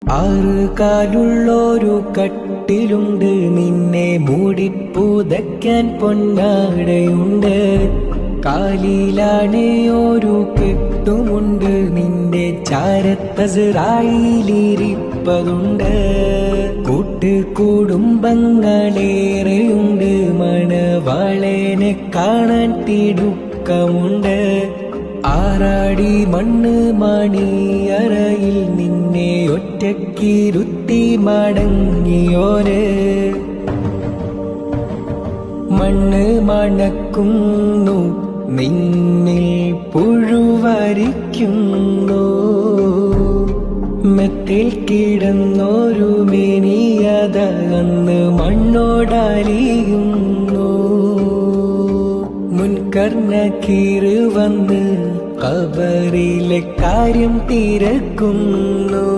ആറ് കാലുള്ളൊരു കട്ടിലുണ്ട്, നിന്നെ മൂടിപ്പുതയ്ക്കാൻ പൊന്നാടയുണ്ട്. കാലിലാണ് ഒരു കെട്ടുമുണ്ട്, നിന്റെ ചാരത്തസ്രായിലിരിപ്പതുണ്ട്. കുടുംബങ്ങളേറെയുണ്ട്, മണവാളനെ കാണാൻ തിടുക്കമുണ്ട്. ആറാടി മണ്ണ് മണിയറയിൽ നിന്നെ ഒറ്റക്കിരുത്തി മടങ്ങിയോര്. മണ്ണ് മണക്കുന്നു, നിന്നിൽ പുഴുവരിക്കുന്നു. മെത്തിൽ കിടന്നൊരു മിനിയതന്ന് മണ്ണോടലിയുന്നു. മുൻകർ നക്കീർ വന്ന് ഖബറിലെ കാര്യം തിരക്കുന്നു.